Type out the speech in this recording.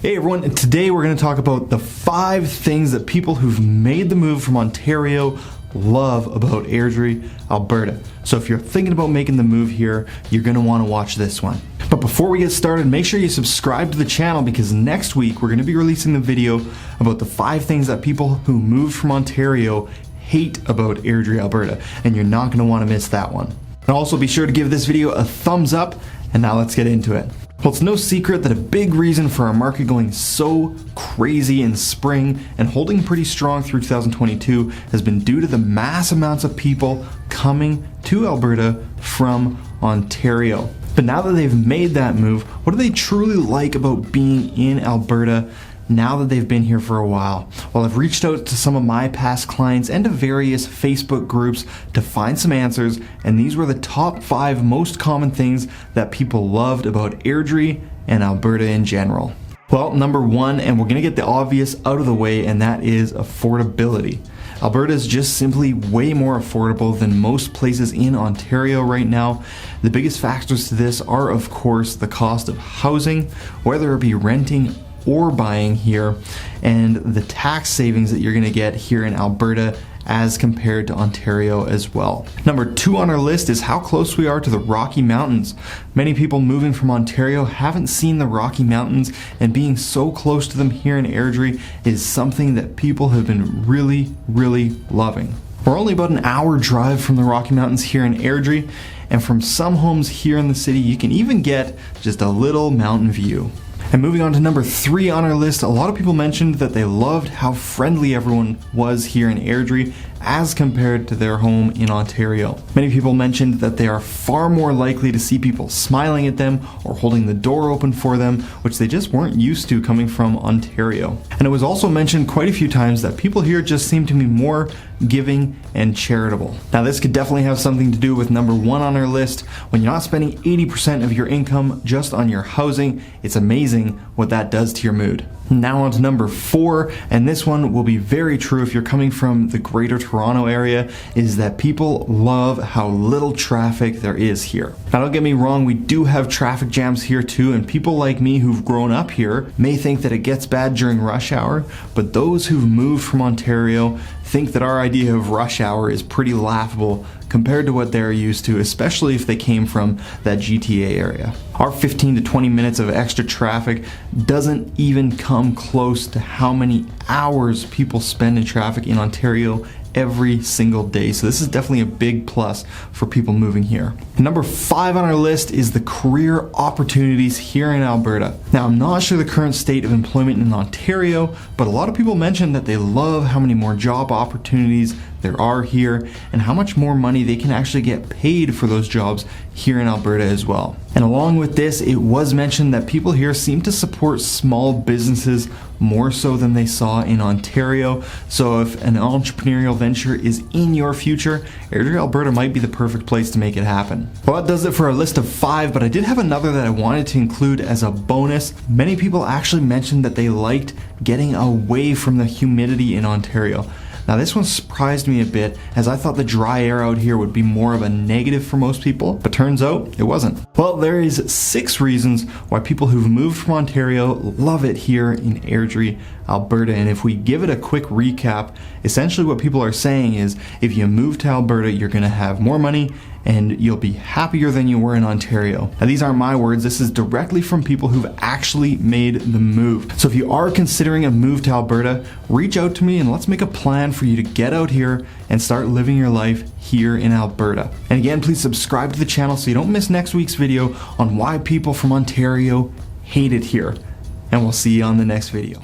Hey everyone, and today we're going to talk about the 5 things that people who've made the move from Ontario love about Airdrie, Alberta. So if you're thinking about making the move here, you're going to want to watch this one. But before we get started, make sure you subscribe to the channel because next week we're going to be releasing the video about the 5 things that people who moved from Ontario hate about Airdrie, Alberta, and you're not going to want to miss that one. And also be sure to give this video a thumbs up, and now let's get into it. Well, it's no secret that a big reason for our market going so crazy in spring and holding pretty strong through 2022 has been due to the mass amounts of people coming to Alberta from Ontario. But now that they've made that move, what do they truly like about being in Alberta now that they've been here for a while? Well, I've reached out to some of my past clients and to various Facebook groups to find some answers, and these were the top 5 most common things that people loved about Airdrie and Alberta in general. Well, number 1, and we're going to get the obvious out of the way, and that is affordability. Alberta is just simply way more affordable than most places in Ontario right now. The biggest factors to this are, of course, the cost of housing, whether it be renting or buying here, and the tax savings that you're going to get here in Alberta as compared to Ontario as well. Number 2 on our list is how close we are to the Rocky Mountains. Many people moving from Ontario haven't seen the Rocky Mountains, and being so close to them here in Airdrie is something that people have been really loving. We're only about an hour drive from the Rocky Mountains here in Airdrie, and from some homes here in the city you can even get just a little mountain view. And moving on to number 3 on our list, a lot of people mentioned that they loved how friendly everyone was here in Airdrie as compared to their home in Ontario. Many people mentioned that they are far more likely to see people smiling at them or holding the door open for them, which they just weren't used to coming from Ontario. And it was also mentioned quite a few times that people here just seem to be more giving and charitable. Now this could definitely have something to do with number 1 on our list. When you're not spending 80% of your income just on your housing, it's amazing what that does to your mood. Now on to number 4, and this one will be very true if you're coming from the Greater Toronto area, is that people love how little traffic there is here. Now don't get me wrong, we do have traffic jams here too, and people like me who've grown up here may think that it gets bad during rush hour, but those who've moved from Ontario think that our idea of rush hour is pretty laughable compared to what they're used to, especially if they came from that GTA area. Our 15 to 20 minutes of extra traffic doesn't even come close to how many hours people spend in traffic in Ontario every single day. So this is definitely a big plus for people moving here. Number 5 on our list is the career opportunities here in Alberta. Now I'm not sure the current state of employment in Ontario, but a lot of people mention that they love how many more job opportunities there are here and how much more money they can actually get paid for those jobs here in Alberta as well. And along with this, it was mentioned that people here seem to support small businesses more so than they saw in Ontario. So if an entrepreneurial venture is in your future, Airdrie, Alberta might be the perfect place to make it happen. Well, that does it for our list of 5, but I did have another that I wanted to include as a bonus. Many people actually mentioned that they liked getting away from the humidity in Ontario. Now this one surprised me a bit, as I thought the dry air out here would be more of a negative for most people, but turns out it wasn't. Well, there is 6 reasons why people who've moved from Ontario love it here in Airdrie, Alberta, and if we give it a quick recap, essentially what people are saying is if you move to Alberta, you're going to have more money and you'll be happier than you were in Ontario. Now these aren't my words, this is directly from people who've actually made the move. So if you are considering a move to Alberta, reach out to me and let's make a plan for you to get out here and start living your life here in Alberta. And again, please subscribe to the channel so you don't miss next week's video on why people from Ontario hate it here. And we'll see you on the next video.